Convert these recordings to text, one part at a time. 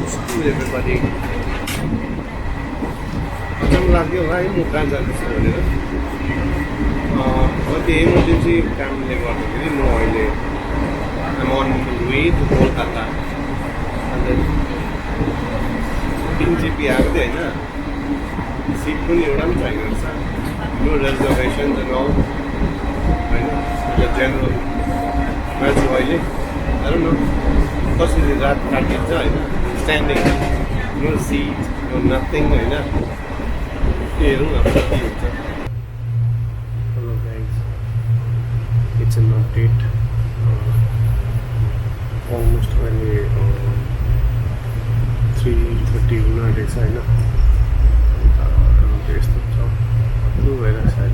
school everybody. अचम्म लाग्यो होला है म कहाँ जाँदैछु भनेर। त्यो इमर्जेन्सी कामले गर्दाखेरि म अहिले I'm on the way to Kolkata. And then 3 GB आएको थियो होइन, सिट पनि एउटा पनि छैन रहेछ, नो रिजर्भेसन एन्ड अल होइन। जेनरल मान्छे अहिले हेरौँ न कसरी रात काटिन्छ होइन, standing, no sit, no nothing होइन। हेरौँ अब कति हुन्छ। Hello guys, it's an update. Almost अहिले 3:30 हुन आँटेको छ होइन। अन्त यस्तो छ लु भएर सायद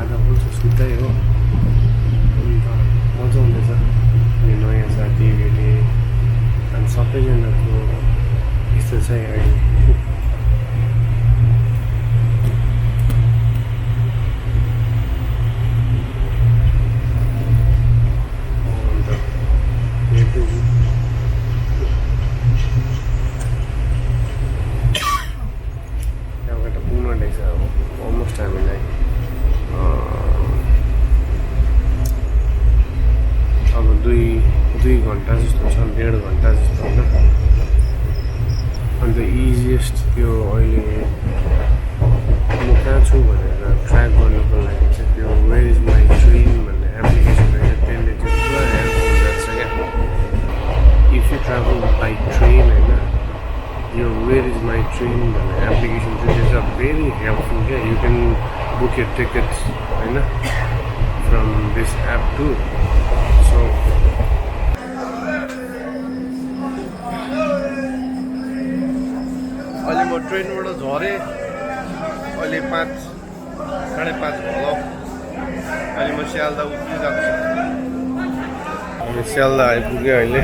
आधा बोल्छ सुताइ हो। अन्त मजा आउँदैछ, अनि नयाँ साथी भेटेँ अनि सबैजनाको यस्तो छ अहिले। अलमोस्ट हामीलाई अब दुई घन्टा जस्तो छ, 1.5 घन्टा जस्तो होइन। अन्त इजिएस्ट त्यो अहिले म कहाँ छु भनेर ट्र्याक गर्नुको लागि चाहिँ त्यो वेयर इज माई ट्रेन भन्ने एप्लिकेसन रहेछ, त्यसले चाहिँ पुरा हेल्प हुँदोरहेछ क्या। If you travel by train होइन, यो वेयर इज माई ट्रेन भन्ने एप्लिकेसन चाहिँ इज अ भेरी हेल्पफुल क्या। यु क्यान बुक यर टिकट्स होइन फ्रम दिस एप टु। सो अहिले म ट्रेनबाट झरेँ, अहिले 5, 5:30 भयो। अहिले म स्यालदा उत्रिरहेको छु। अनि स्यालदा आइपुग्यो अहिले।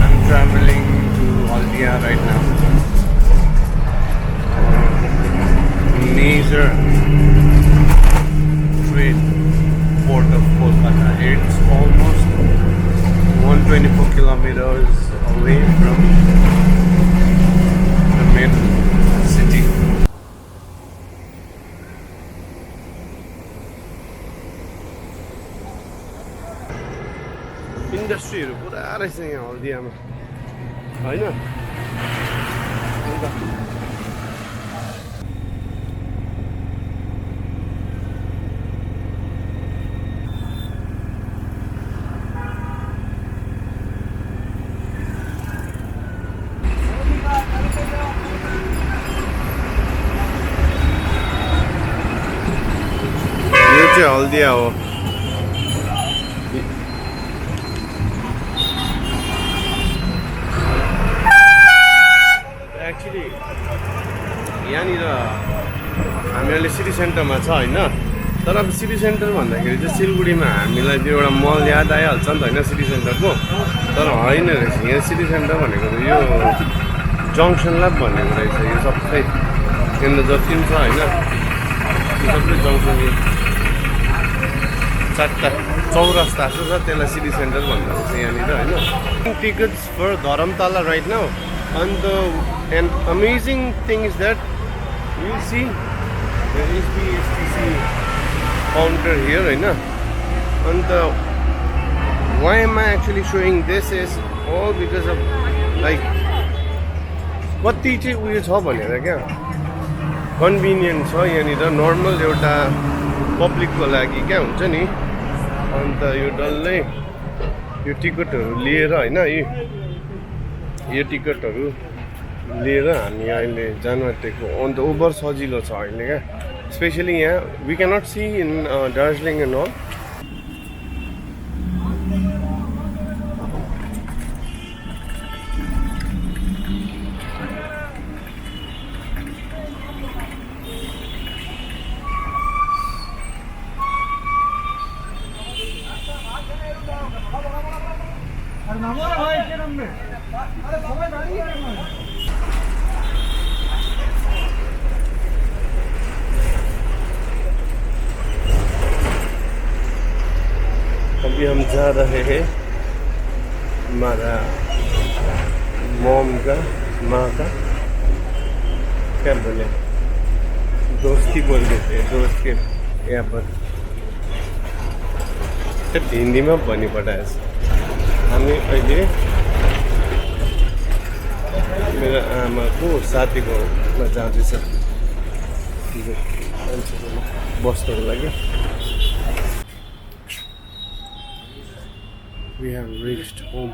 I'm traveling to Haldia right now. Major trade port of Kolkata. It's almost 124 kilometers away from the main city. इन्डस्ट्रीहरू पुरा रहेछ यहाँ हल्दियामा होइन। यो चाहिँ हल्दिया हो। एक्चुली यहाँनिर हामी अहिले सिटी सेन्टरमा छ होइन। तर अब सिटी सेन्टर भन्दाखेरि चाहिँ सिलगढीमा हामीलाई त्यो एउटा मल याद आइहाल्छ नि त होइन सिटी सेन्टरको। तर होइन रहेछ, यहाँ सिटी सेन्टर भनेको त यो जङ्सनलाई भनेको रहेछ। यो सबै यहाँनिर जति पनि छ होइन, यो सबै जङ्सन, यो 4टा चौरस्ता जस्तो छ, त्यसलाई सिटी सेन्टर भन्दो रहेछ यहाँनिर होइन। Tickets for Dharmatala right now. And an amazing thing is that you see there is the STC counter here right now. And why am I actually showing this is all because of like कति चाहिँ उयो छ भनेर क्या, convenient छ यहाँनिर। Normal एउटा पब्लिकको लागि क्या हुन्छ नि। अन्त यो डल्लै यो टिकटहरू लिएर होइन, यो टिकटहरू लिएर हामी अहिले जानु आँटेको। अन्त ओभर सजिलो छ अहिले क्या। Especially here, we cannot see in Darjeeling and all. अभी हम जा रहे हैं हमारा मॉम का माँ का क्या बोले दोस्ती बोल देते हैं दोस्त के यहाँ पर हिन्दीमा भन्नु पठाएछ हामी अहिले मेरो आमाको साथीकोमा जाँदैछ बस्नको लागि. We have reached home.